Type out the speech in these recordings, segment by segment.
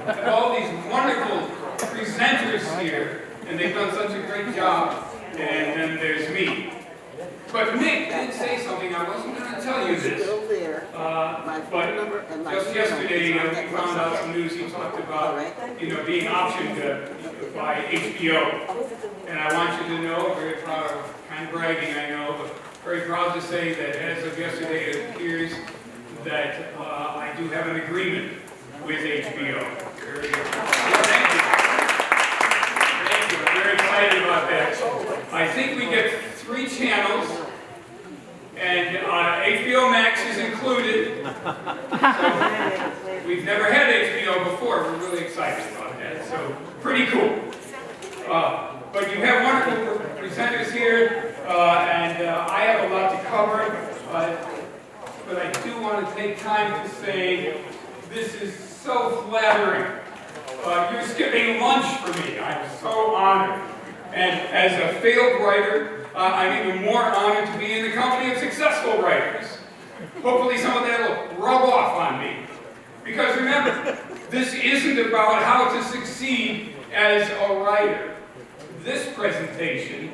have all these wonderful presenters here, and they've done such a great job. And then there's me. But Nick did say something. I wasn't going to tell you this. But just yesterday, we found out some news. He talked about, being optioned by HBO. And I want you to know, very proud of, kind of bragging, I know, but very proud to say that as of yesterday, it appears that I do have an agreement with HBO. Very good. Thank you. Thank you. I'm very excited about that. I think we get 3 channels, and HBO Max is included. So we've never had HBO before. We're really excited about that. So pretty cool. But you have wonderful presenters here, and I have a lot to cover. But I do want to take time to say this is so flattering. You're skipping lunch for me. I'm so honored. And as a failed writer, I'm even more honored to be in the company of successful writers. Hopefully some of that will rub off on me. Because remember, this isn't about how to succeed as a writer. This presentation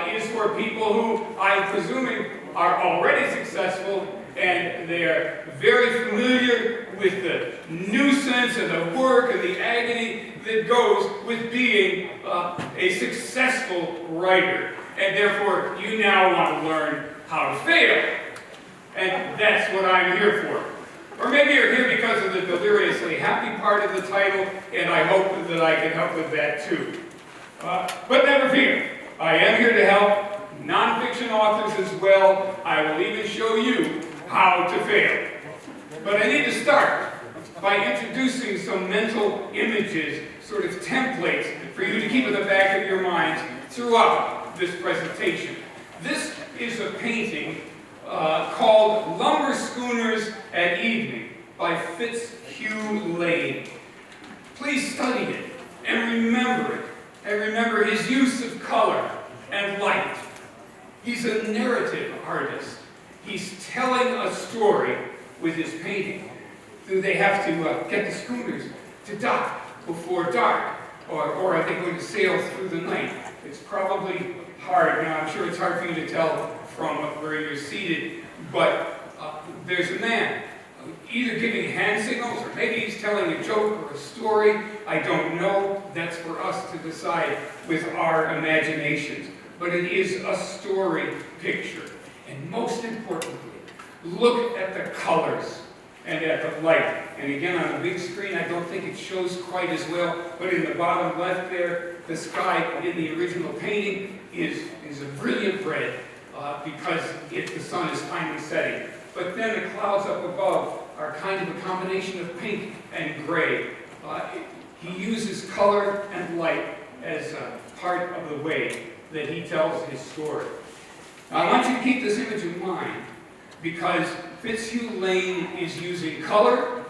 is for people who, I'm presuming, are already successful, and they're very familiar with the nuisance and the work and the agony that goes with being a successful writer. And therefore, you now want to learn how to fail. And that's what I'm here for. Or maybe you're here because of the deliriously happy part of the title, and I hope that I can help with that too. But never fear, I am here to help nonfiction authors as well. I will even show you how to fail. But I need to start by introducing some mental images, sort of templates, for you to keep in the back of your minds throughout this presentation. This is a painting called Lumber Schooners at Evening by Fitzhugh Lane. Please study it and remember it. And remember his use of color and light. He's a narrative artist. He's telling a story with his painting. Do they have to get the schooners to dock before dark? Or are they going to sail through the night? It's probably hard. Now, I'm sure it's hard for you to tell from where you're seated, but there's a man either giving hand signals, or maybe he's telling a joke or a story. I don't know. That's for us to decide with our imaginations. But it is a story picture. And most importantly, look at the colors and at the light. And again, on the big screen, I don't think it shows quite as well, but in the bottom left there, the sky in the original painting is a brilliant red because the sun is finally setting. But then the clouds up above are kind of a combination of pink and gray. He uses color and light as part of the way that he tells his story. Now, I want you to keep this image in mind because Fitzhugh Lane is using color,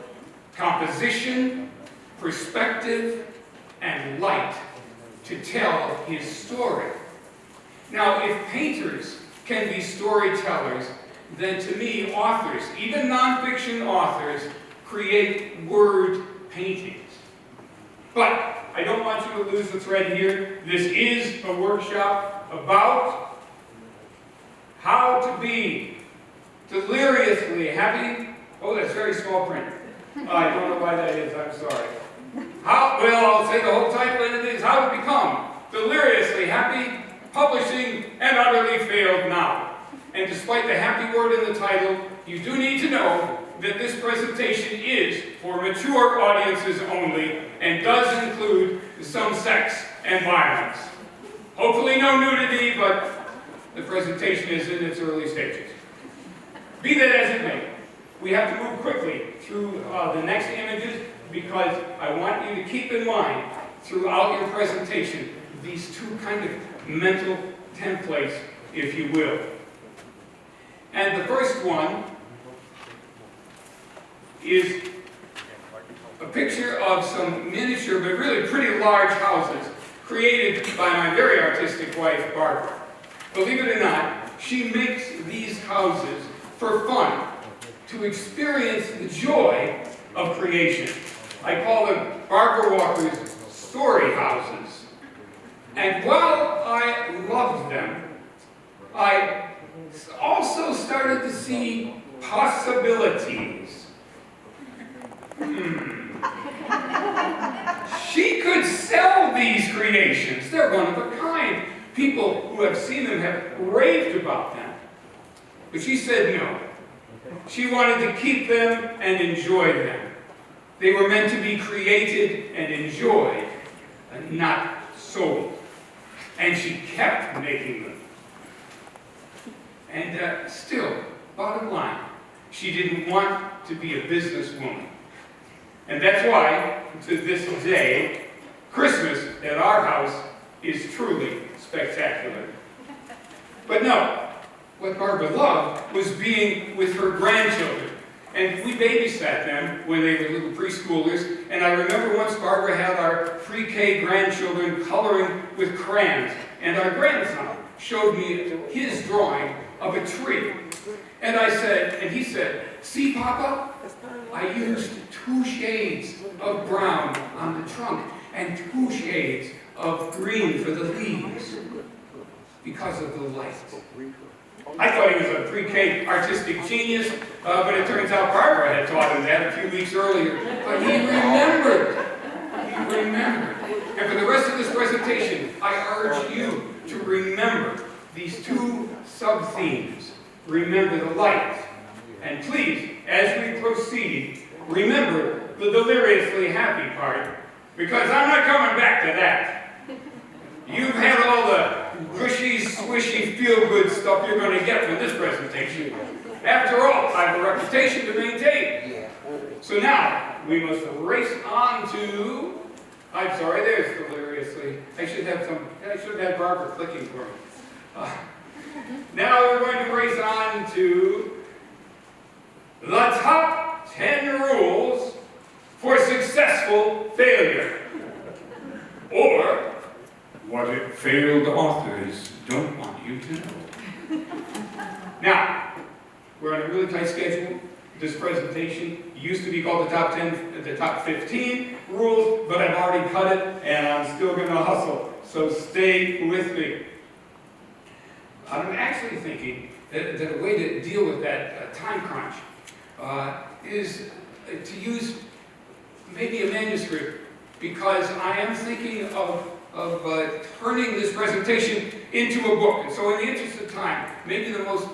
composition, perspective, and light to tell his story. Now, if painters can be storytellers, then to me, authors, even nonfiction authors, create word paintings. But I don't want you to lose the thread here. This is a workshop about how to be deliriously happy. Oh, that's very small print. I don't know why that is, I'm sorry. I'll say the whole title, and it is How to Become Deliriously Happy, Publishing an Utterly Failed Novel. And despite the happy word in the title, you do need to know that this presentation is for mature audiences only and does include some sex and violence. Hopefully no nudity, but the presentation is in its early stages. Be that as it may, we have to move quickly through the next images because I want you to keep in mind throughout your presentation these two kind of mental templates, if you will. And the first one is a picture of some miniature but really pretty large houses created by my very artistic wife, Barbara. Believe it or not, she makes these houses for fun, to experience the joy of creation. I call them Barbara Walker's story houses. And while I loved them, I also started to see possibilities. She could sell these creations. They're one of a kind. People who have seen them have raved about them. But she said no. She wanted to keep them and enjoy them. They were meant to be created and enjoyed, and not sold. And she kept making them. And still, bottom line, she didn't want to be a businesswoman. And that's why, to this day, Christmas at our house is truly spectacular. But no, what Barbara loved was being with her grandchildren. And we babysat them when they were little preschoolers. And I remember once Barbara had our pre-K grandchildren coloring with crayons. And our grandson showed me his drawing of a tree. And I said, and he said, "See, Papa, I used 2 shades of brown on the trunk and 2 shades of green for the leaves because of the light." I thought he was a pre-K artistic genius, but it turns out Barbara had taught him that a few weeks earlier. But he remembered. He remembered. And for the rest of this presentation, I urge you to remember these 2 sub-themes. Remember the light. And please, as we proceed, remember the deliriously happy part, because I'm not coming back to that. You've had all the gushy, swishy, feel-good stuff you're going to get from this presentation. After all, I have a reputation to maintain. So now, we must race on to... I'm sorry, there's Deliriously. I should have Barbara clicking for me. Now we're going to race on to the top 10 rules for successful failure. Or, what failed authors don't want you to know. Now, we're on a really tight schedule. This presentation used to be called the top 15 rules, but I've already cut it, and I'm still going to hustle. So stay with me. I'm actually thinking that a way to deal with that time crunch is to use maybe a manuscript, because I am thinking of turning this presentation into a book. And so in the interest of time, maybe the most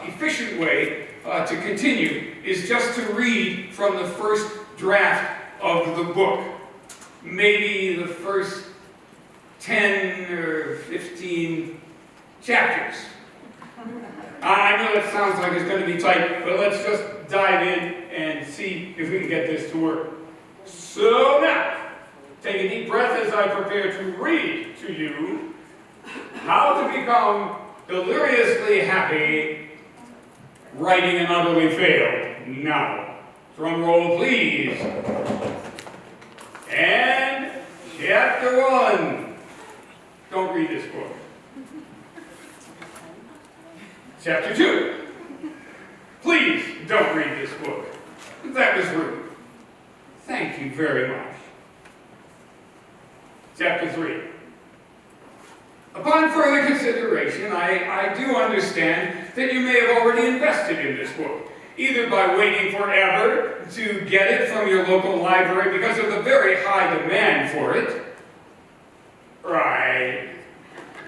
efficient way to continue is just to read from the first draft of the book. Maybe the first 10 or 15 chapters. I know that sounds like it's going to be tight, but let's just dive in and see if we can get this to work. So now, take a deep breath as I prepare to read to you How to Become Deliriously Happy, Writing and Utterly Failed. Now, drum roll please. And chapter 1. Don't read this book. Chapter 2. Please don't read this book. That was rude. Thank you very much. Chapter 3. Upon further consideration, I do understand that you may have already invested in this book, either by waiting forever to get it from your local library because of the very high demand for it. Right.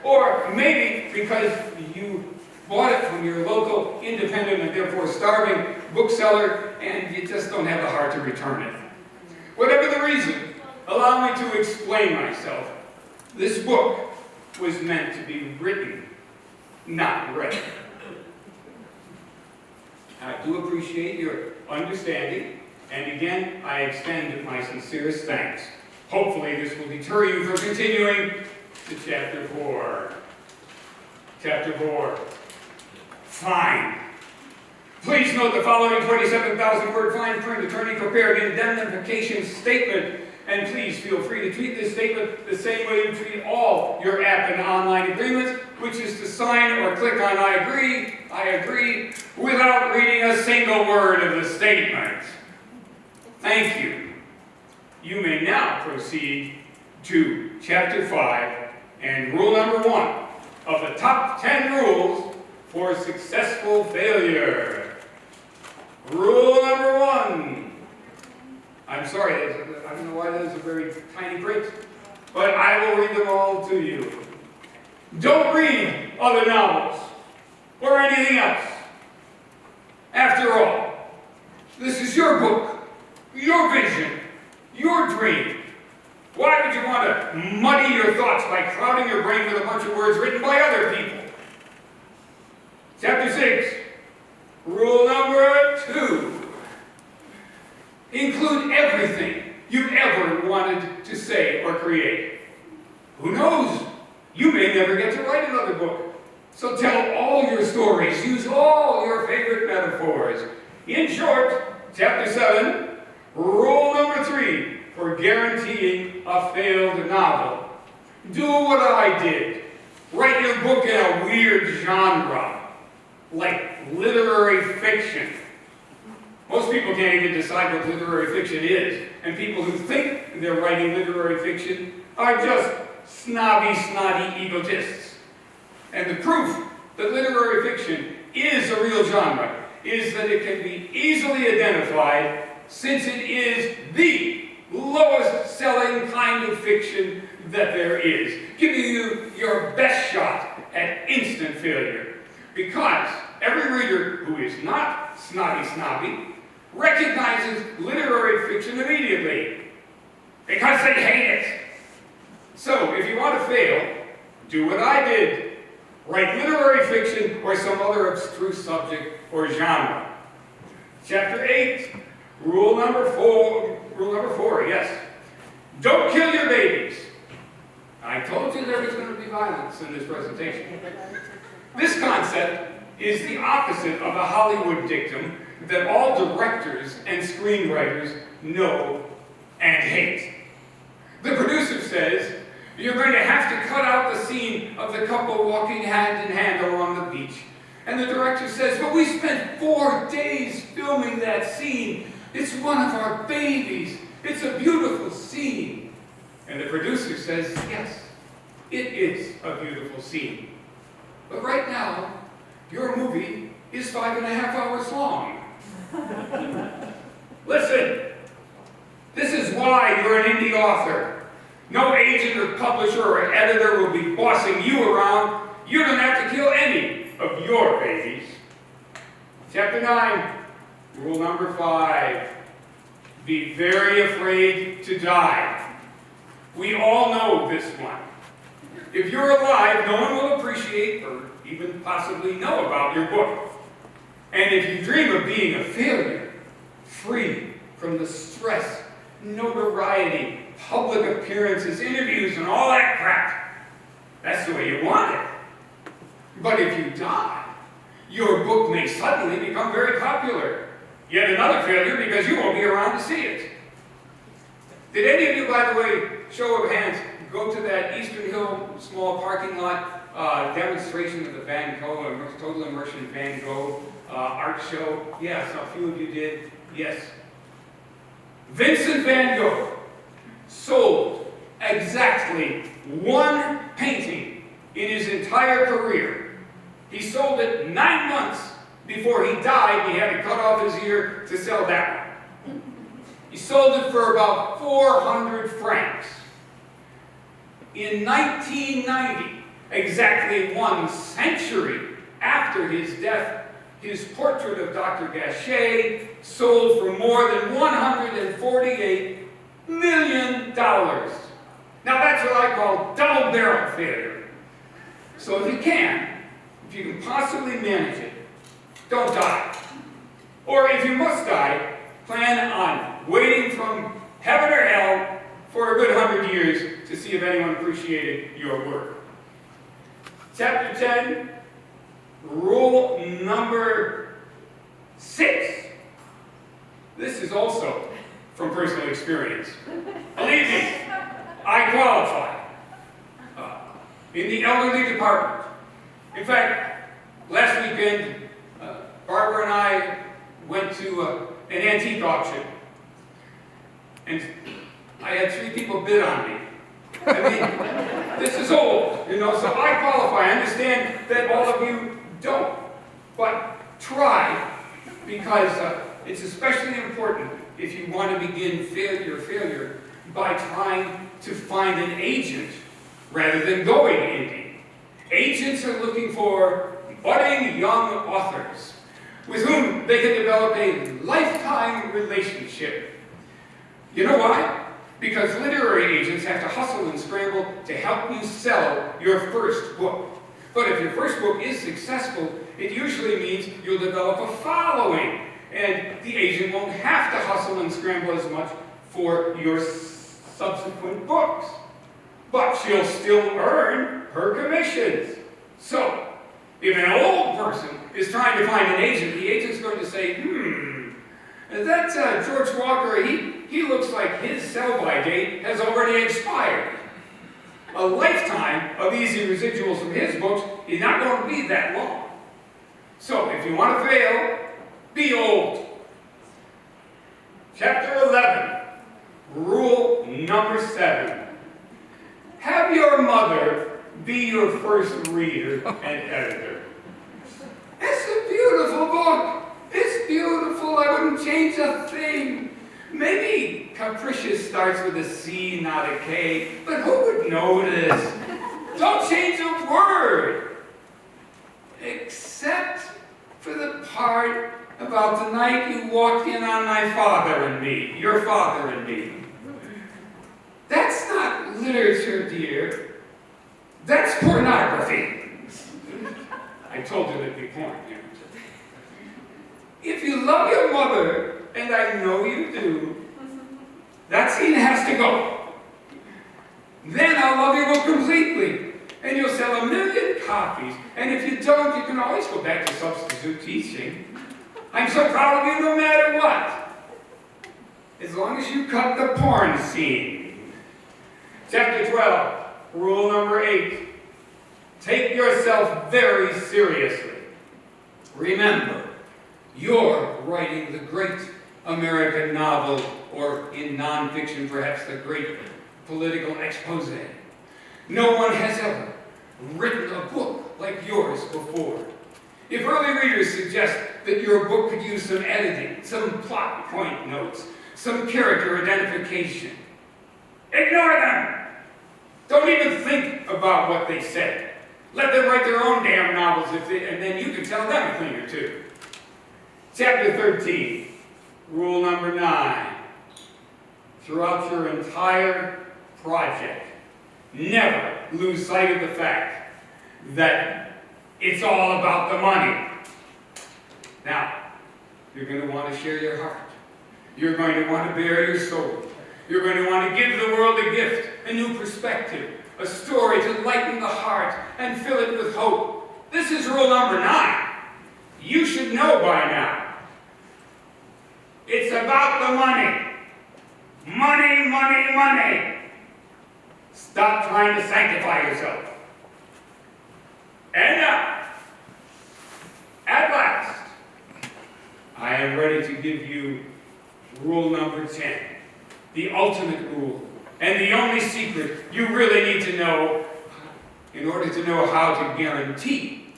Or maybe because you bought it from your local independent and therefore starving bookseller and you just don't have the heart to return it. Whatever the reason, allow me to explain myself. This book was meant to be written, not read. I do appreciate your understanding, and again, I extend my sincerest thanks. Hopefully this will deter you from continuing to chapter 4. Chapter 4. Fine. Please note the following 27,000-word fine print attorney prepared indemnification statement, and please feel free to treat this statement the same way you treat all your app and online agreements, which is to sign or click on I agree, without reading a single word of the statement. Thank you. You may now proceed to Chapter 5 and rule number 1 of the top 10 rules for successful failure. Rule number 1. I'm sorry, I don't know why there's a very tiny print, but I will read them all to you. Don't read other novels or anything else. After all, this is your book, your vision, your dream. Why would you want to muddy your thoughts by crowding your brain with a bunch of words written by other people? Chapter 6, rule number 2. Include everything you've ever wanted to say or create. Who knows? You may never get to write another book. So tell all your stories. Use all your favorite metaphors. In short, Chapter 7, rule number 3 for guaranteeing a failed novel. Do what I did. Write your book in a weird genre, like literary fiction. Most people can't even decide what literary fiction is, and people who think they're writing literary fiction are just snobby, snotty egotists. And the proof that literary fiction is a real genre is that it can be easily identified, since it is the lowest selling kind of fiction that there is, giving you your best shot at instant failure. Because every reader who is not snobby recognizes literary fiction immediately, because they hate it. So if you want to fail, do what I did. Write literary fiction or some other abstruse subject or genre. Chapter 8, rule number 4, yes. Don't kill your babies. I told you there was going to be violence in this presentation. This concept is the opposite of a Hollywood dictum that all directors and screenwriters know and hate. The producer says, you're going to have to cut out the scene of the couple walking hand in hand along the beach. And the director says, but we spent 4 days filming that scene. It's one of our babies. It's a beautiful scene. And the producer says, yes, it is a beautiful scene. But right now, your movie is 5.5 hours long. Listen, this is why you're an indie author. No agent or publisher or editor will be bossing you around. You don't have to kill any of your babies. Chapter 9, rule number 5. Be very afraid to die. We all know this one. If you're alive, no one will appreciate or even possibly know about your book. And if you dream of being a failure, free from the stress, notoriety, public appearances, interviews, and all that crap, that's the way you want it. But if you die, your book may suddenly become very popular. Yet another failure because you won't be around to see it. Did any of you, by the way, show of hands, go to that Eastern Hill small parking lot demonstration of the Van Gogh, total immersion Van Gogh art show? Yes, a few of you did. Yes. Vincent van Gogh sold exactly 1 painting in his entire career. He sold it 9 months before he died. He had to cut off his ear to sell that one. He sold it for about 400 francs. In 1990, exactly 1 century after his death, his portrait of Dr. Gachet sold for more than $148 million. Now that's what I call double-barrel failure. So if you can possibly manage it, don't die. Or if you must die, plan on waiting from heaven or hell for a good 100 years to see if anyone appreciated your work. Chapter 10, rule number 6. This is also from personal experience. Believe me, I qualify in the elderly department. In fact, last weekend, Barbara and I went to an antique auction. And I had 3 people bid on me. I mean, this is old, you know, so I qualify. I understand that all of you don't, but try, because it's especially important if you want to begin your failure by trying to find an agent rather than going indie. Agents are looking for budding young authors with whom they can develop a lifetime relationship. You know why? Because literary agents have to hustle and scramble to help you sell your first book. But if your first book is successful, it usually means you'll develop a following, and the agent won't have to hustle and scramble as much for your subsequent books. But she'll still earn her commissions. So, if an old person is trying to find an agent, the agent's going to say, that George Walker, he looks like his sell-by date has already expired. A lifetime of easy residuals from his books is not going to be that long. So, if you want to fail, be old. Chapter 11, rule number 7. Have your mother be your first reader and editor. It's a beautiful book. It's beautiful. I wouldn't change a thing. Maybe capricious starts with a C, not a K, but who would notice? Don't change a word. Except for the part about the night you walked in on my father and me, your father and me. That's not literature, dear. That's pornography. I told you there'd be porn here. If you love your mother, and I know you do, that scene has to go. Then I'll love your book completely, and you'll sell 1 million copies. And if you don't, you can always go back to substitute teaching. I'm so proud of you no matter what. As long as you cut the porn scene. Chapter 12, rule number 8. Take yourself very seriously. Remember, you're writing the great American novel, or in nonfiction, perhaps the great political expose. No one has ever written a book like yours before. If early readers suggest that your book could use some editing, some plot point notes, some character identification, ignore them. Don't even think about what they said. Let them write their own damn novels, and then you can tell them a thing or two. Chapter 13, rule number 9. Throughout your entire project, never lose sight of the fact that it's all about the money. Now, you're going to want to share your heart. You're going to want to bare your soul. You're going to want to give the world a gift, a new perspective, a story to lighten the heart and fill it with hope. This is rule number 9. You should know by now. It's about the money. Money, money, money. Stop trying to sanctify yourself. And now, at last, I am ready to give you rule number 10. The ultimate rule, and the only secret you really need to know in order to know how to guarantee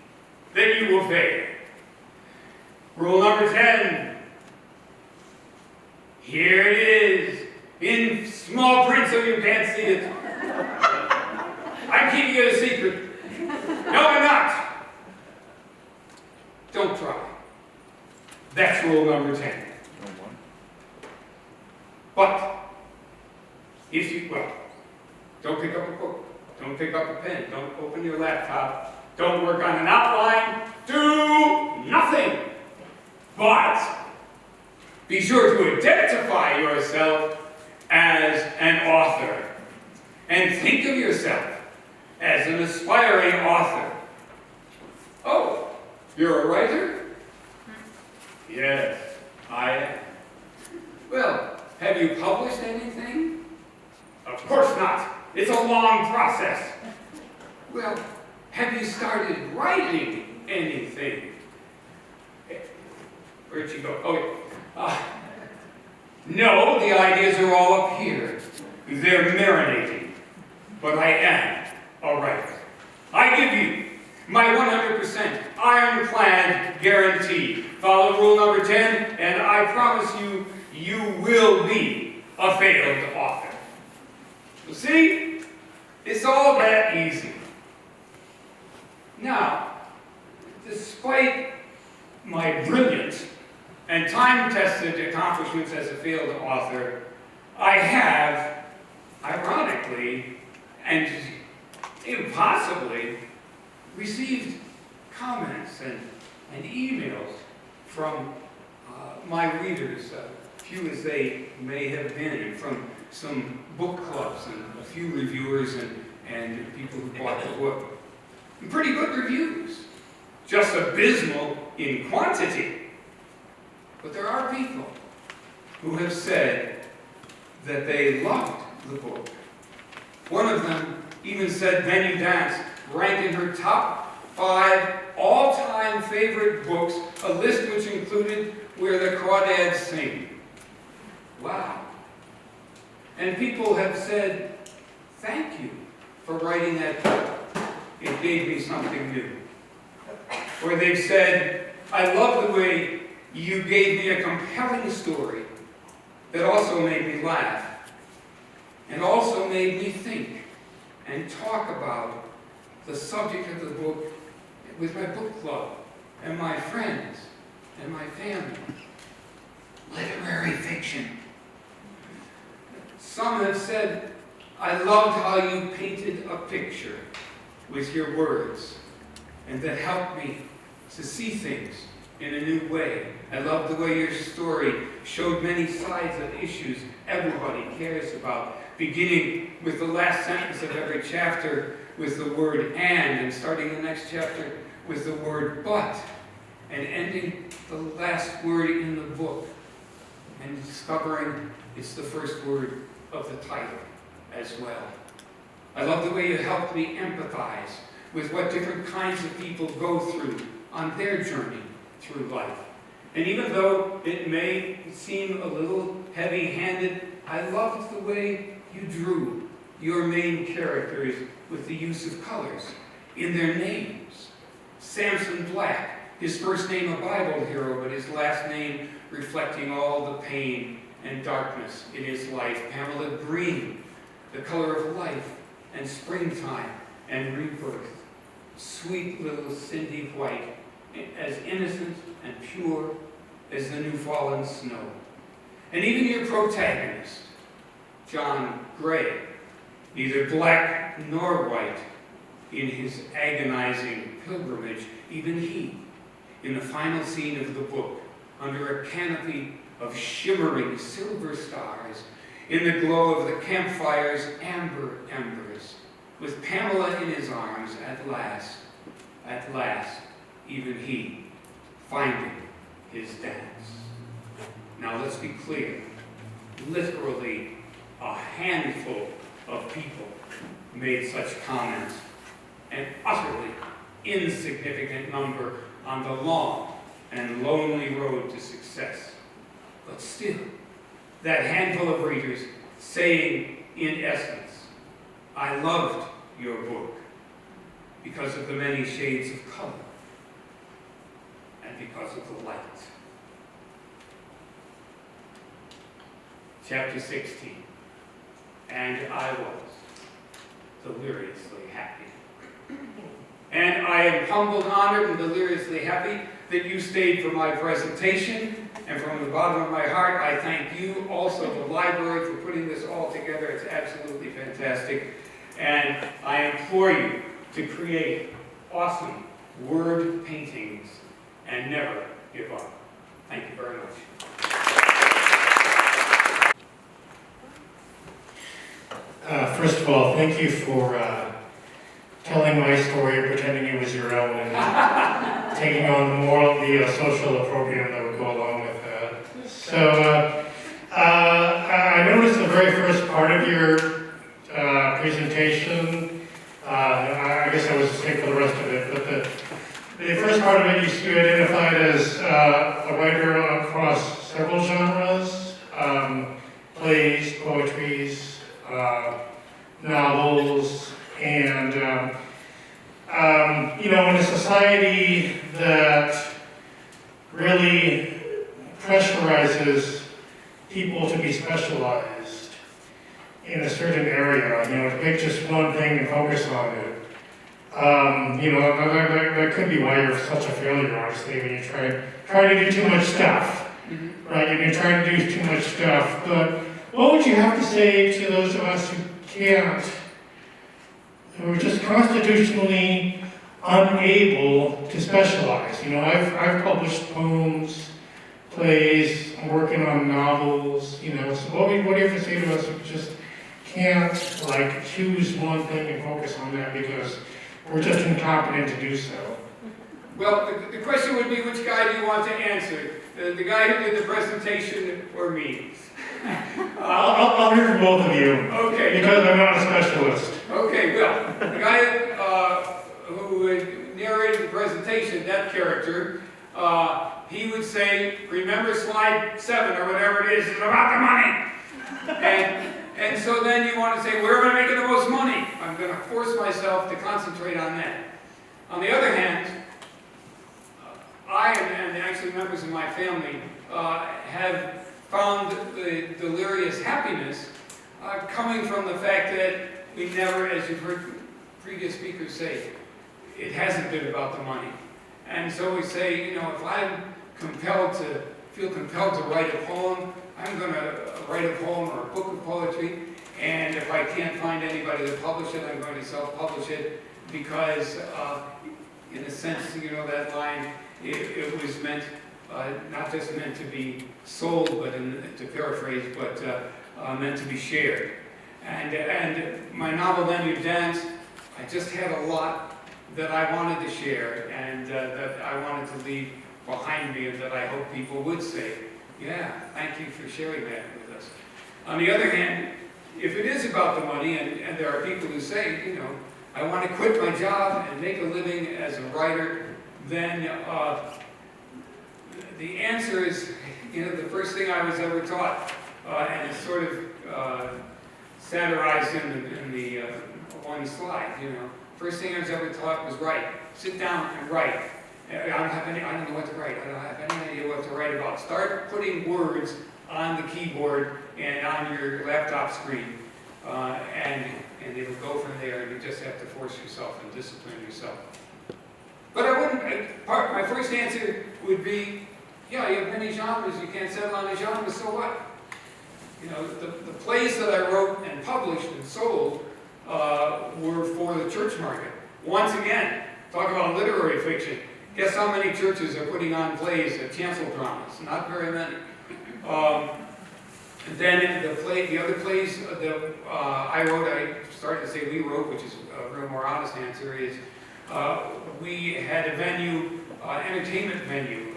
that you will fail. Rule number 10. Here it is, in small print so you can't see it. I'm keeping it a secret. No, I'm not. Don't try. That's rule number 10. But, if you, don't pick up a book. Don't pick up a pen. Don't open your laptop. Don't work on an outline. Do nothing. But, be sure to identify yourself as an author. And think of yourself as an aspiring author. Oh, you're a writer? Yes, I am. Well, have you published anything? Of course not. It's a long process. Well, have you started writing anything? Where'd you go? Oh, no, the ideas are all up here. They're marinating, but I am a writer. I give you my 100% ironclad guarantee. Follow rule number 10, and I promise you, you will be a failed author. You see, it's all that easy. Now, despite my brilliant and time-tested accomplishments as a failed author, I have, ironically and impossibly, received comments and emails from my readers, few as they may have been, and from some book clubs and a few reviewers and people who bought the book. And pretty good reviews, just abysmal in quantity. But there are people who have said that they loved the book. One of them even said Benny Dance ranked in her top 5 all-time favorite books, a list which included Where the Crawdads Sing. Wow. And people have said, thank you for writing that book. It gave me something new. Or they've said, I love the way you gave me a compelling story that also made me laugh and also made me think and talk about the subject of the book with my book club and my friends and my family. Literary fiction. Some have said, I loved how you painted a picture with your words, and that helped me to see things in a new way. I loved the way your story showed many sides of issues everybody cares about, beginning with the last sentence of every chapter with the word and starting the next chapter with the word but, and ending the last word in the book, and discovering it's the first word of the title as well. I love the way you helped me empathize with what different kinds of people go through on their journey through life. And even though it may seem a little heavy-handed, I loved the way you drew your main characters with the use of colors in their names. Samson Black, his first name a Bible hero, but his last name reflecting all the pain and darkness in his life. Pamela Green, the color of life and springtime and rebirth. Sweet little Cindy White, as innocent and pure as the new fallen snow. And even your protagonist, John Gray, neither black nor white in his agonizing pilgrimage, even he, in the final scene of the book, under a canopy of shimmering silver stars, in the glow of the campfire's amber embers, with Pamela in his arms at last, even he, finding his dance. Now let's be clear, literally a handful of people made such comments, an utterly insignificant number on the long and lonely road to success. But still, that handful of readers saying, in essence, I loved your book because of the many shades of color and because of the light. Chapter 16. And I was deliriously happy. And I am humbled, honored, and deliriously happy that you stayed for my presentation. And from the bottom of my heart, I thank you, also the library, for putting this all together. It's absolutely fantastic. And I implore you to create awesome word paintings and never give up. Thank you very much. First of all, thank you for telling my story and pretending it was your own and taking on the moral, the social opprobrium that would go along with that. So I noticed the very first part of your presentation. I guess I was sick for the rest of it, but the first part of it you identified as a writer across several genres, plays, poetries, novels, and you know, in a society that really pressurizes people to be specialized in a certain area, you know, to pick just one thing and focus on it. You know, that could be why you're such a failure, honestly, when you try to do too much stuff, right? You're trying to do too much stuff, but what would you have to say to those of us who can't, who are just constitutionally unable to specialize? You know, I've published poems, plays, I'm working on novels, you know, so what do you have to say to us who just can't, like, choose one thing and focus on that because we're just incompetent to do so? Well, the question would be, which guy do you want to answer? The guy who did the presentation or me? I'll hear from both of you. Okay. Because I'm not a specialist. Okay, well, the guy who narrated the presentation, that character, he would say, remember slide 7 or whatever it is, it's about the money. And so then you want to say, where am I making the most money? I'm going to force myself to concentrate on that. On the other hand, I and actually members of my family have found the delirious happiness coming from the fact that we never, as you've heard previous speakers say, it hasn't been about the money. And so we say, you know, if I'm feel compelled to write a poem, I'm going to write a poem or a book of poetry, and if I can't find anybody to publish it, I'm going to self-publish it, because in a sense, you know, that line, it was meant, not just meant to be sold, but to paraphrase, but meant to be shared. And my novel, Then You Dance, I just had a lot that I wanted to share, and that I wanted to leave behind me, and that I hope people would say, yeah, thank you for sharing that with us. On the other hand, if it is about the money, and there are people who say, you know, I want to quit my job and make a living as a writer, then the answer is, you know, the first thing I was ever taught, and it's sort of satirized in the one slide, you know. First thing I was ever taught was write. Sit down and write. I don't know what to write. I don't have any idea what to write about. Start putting words on the keyboard and on your laptop screen, and it'll go from there, and you just have to force yourself and discipline yourself. But I wouldn't, my first answer would be, yeah, you have many genres, you can't settle on a genre, so what? You know, the plays that I wrote and published and sold were for the church market. Once again, talk about literary fiction. Guess how many churches are putting on plays at chancel dramas? Not very many. And then the other plays that I wrote, I started to say we wrote, which is a real more honest answer, is we had a venue, entertainment venue,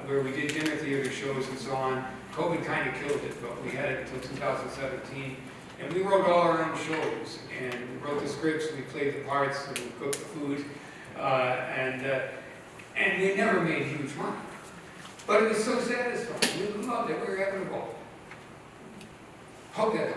where we did dinner theater shows and so on. COVID kind of killed it, but we had it until 2017. And we wrote all our own shows, and we wrote the scripts, we played the parts, and we cooked the food, and we never made huge money. But it was so satisfying. We loved it. We were having a ball. Hope that